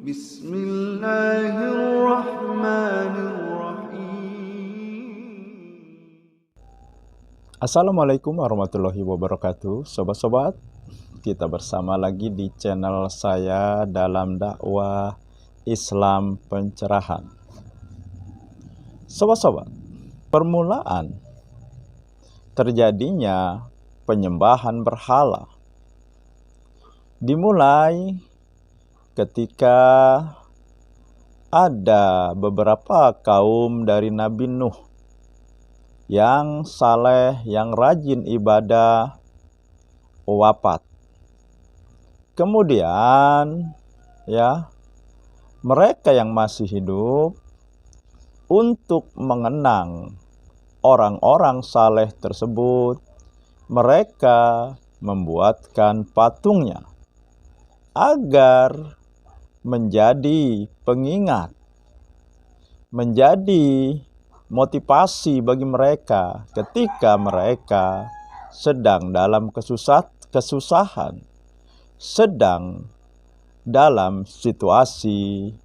Bismillahirrahmanirrahim. Assalamualaikum warahmatullahi wabarakatuh. Sobat-sobat, kita bersama lagi di channel saya dalam dakwah Islam pencerahan. Sobat-sobat, permulaan terjadinya penyembahan berhala dimulai ketika ada beberapa kaum dari Nabi Nuh yang saleh, yang rajin ibadah, wafat. Kemudian mereka yang masih hidup untuk mengenang orang-orang saleh tersebut, mereka membuatkan patungnya agar menjadi pengingat, menjadi motivasi bagi mereka ketika mereka sedang dalam kesusahan, sedang dalam situasi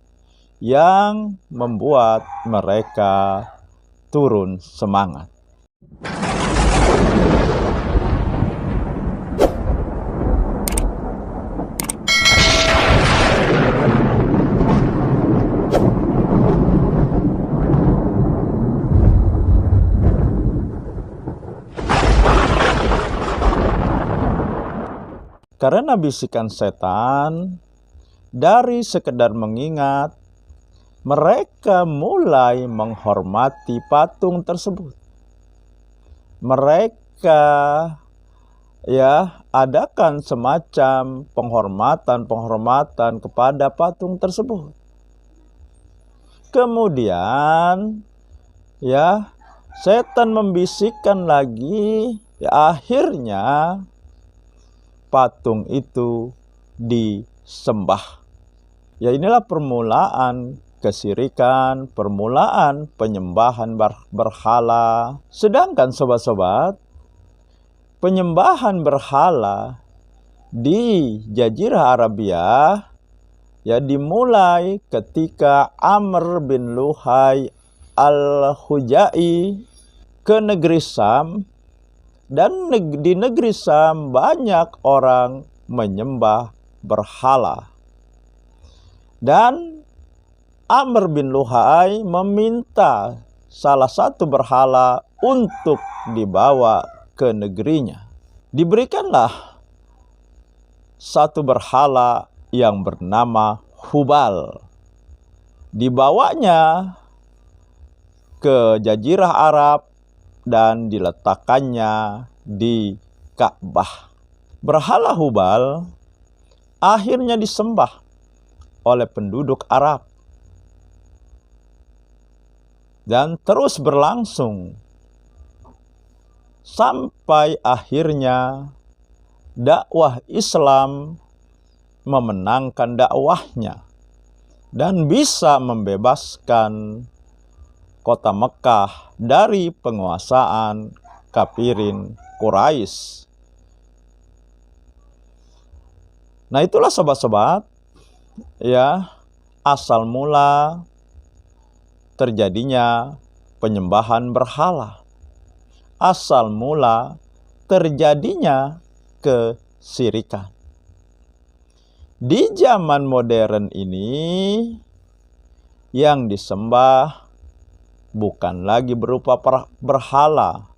yang membuat mereka turun semangat. Karena bisikan setan, dari sekedar mengingat, mereka mulai menghormati patung tersebut. Mereka adakan semacam penghormatan kepada patung tersebut. Kemudian setan membisikkan lagi, akhirnya patung itu disembah. Inilah permulaan kesyirikan, permulaan penyembahan berhala. Sedangkan sobat-sobat, penyembahan berhala di Jazirah Arabia dimulai ketika Amr bin Luhai al-Hujai ke negeri Syam. Dan di negeri Syam banyak orang menyembah berhala. Dan Amr bin Luhai meminta salah satu berhala untuk dibawa ke negerinya. Diberikanlah satu berhala yang bernama Hubal. Dibawanya ke Jazirah Arab dan diletakkannya di Ka'bah. Berhala Hubal akhirnya disembah oleh penduduk Arab dan terus berlangsung sampai akhirnya dakwah Islam memenangkan dakwahnya dan bisa membebaskan kota Mekah dari penguasaan kafirin Quraisy. Nah, itulah sobat-sobat, asal mula terjadinya penyembahan berhala. Asal mula terjadinya kesyirikan. Di zaman modern ini yang disembah bukan lagi berupa berhala,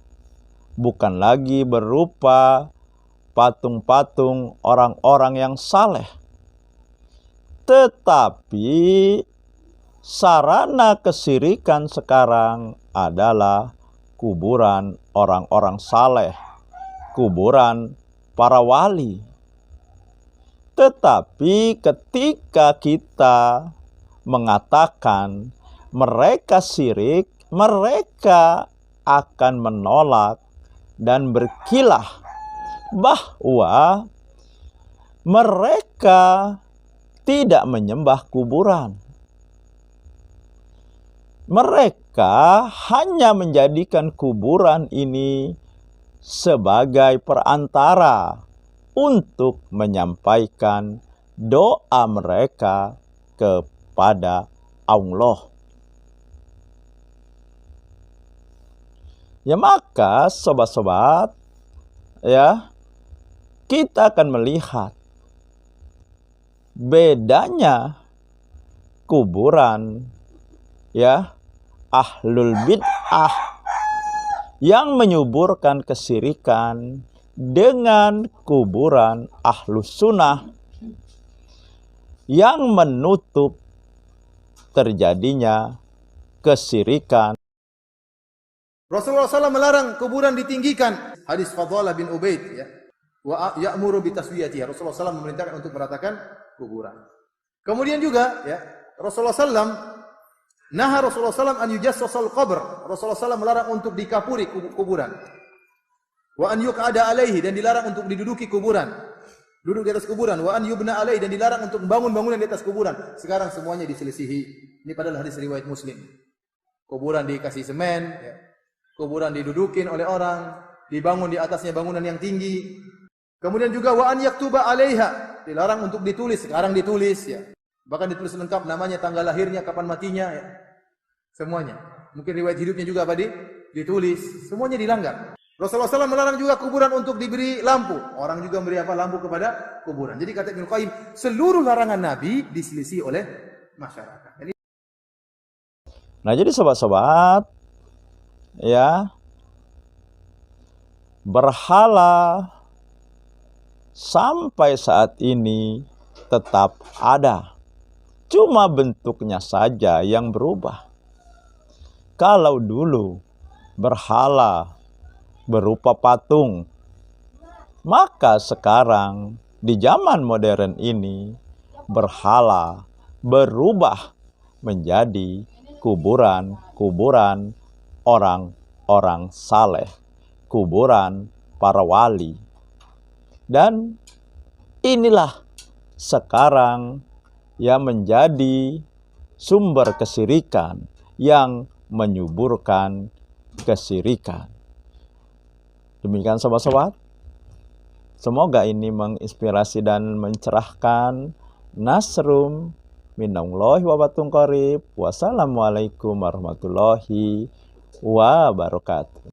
bukan lagi berupa patung-patung orang-orang yang saleh, tetapi sarana kesyirikan sekarang adalah kuburan orang-orang saleh, kuburan para wali. Tetapi ketika kita mengatakan mereka syirik, mereka akan menolak dan berkilah bahwa mereka tidak menyembah kuburan. Mereka hanya menjadikan kuburan ini sebagai perantara untuk menyampaikan doa mereka kepada Allah. Ya maka sobat-sobat, ya, kita akan melihat bedanya kuburan, ya, ahlul bid'ah yang menyuburkan kesyirikan dengan kuburan ahlus sunnah yang menutup terjadinya kesyirikan. Rasulullah SAW melarang kuburan ditinggikan. Hadis Fadhalah bin Ubaid, ya. Wa ya'muru bi taswiyatiha. Rasulullah SAW memerintahkan untuk meratakan kuburan. Kemudian juga, ya, Rasulullah SAW an yujassasal qabr. Rasulullah SAW melarang untuk dikapuri kuburan. Wa an yuq'ada alaihi, dan dilarang untuk diduduki kuburan. Duduk di atas kuburan. Wa an yubna alaihi, dan dilarang untuk membangun bangunan di atas kuburan. Sekarang semuanya diselisihi. Ini padahal hadis riwayat Muslim. Kuburan dikasih semen, ya. Kuburan didudukin oleh orang, dibangun di atasnya bangunan yang tinggi. Kemudian juga wa an yaktuba alaiha, dilarang untuk ditulis. Sekarang ditulis, ya. Bahkan ditulis lengkap namanya, tanggal lahirnya, kapan matinya, ya. Semuanya. Mungkin riwayat hidupnya juga ditulis. Semuanya dilanggar. Rasulullah SAW melarang juga kuburan untuk diberi lampu. Orang juga memberi lampu kepada kuburan. Jadi kata Ibnu Qayyim, seluruh larangan Nabi diselisih oleh masyarakat. Nah, jadi sobat-sobat, ya, berhala sampai saat ini tetap ada. Cuma bentuknya saja yang berubah. Kalau dulu berhala berupa patung, maka sekarang di zaman modern ini berhala berubah menjadi kuburan-kuburan orang-orang saleh, kuburan para wali. Dan inilah sekarang yang menjadi sumber kesyirikan, yang menyuburkan kesyirikan. Demikian sobat-sobat, semoga ini menginspirasi dan mencerahkan. Nasrum minallahi wa batun qarib. Wassalamualaikum warahmatullahi wabarakatuh.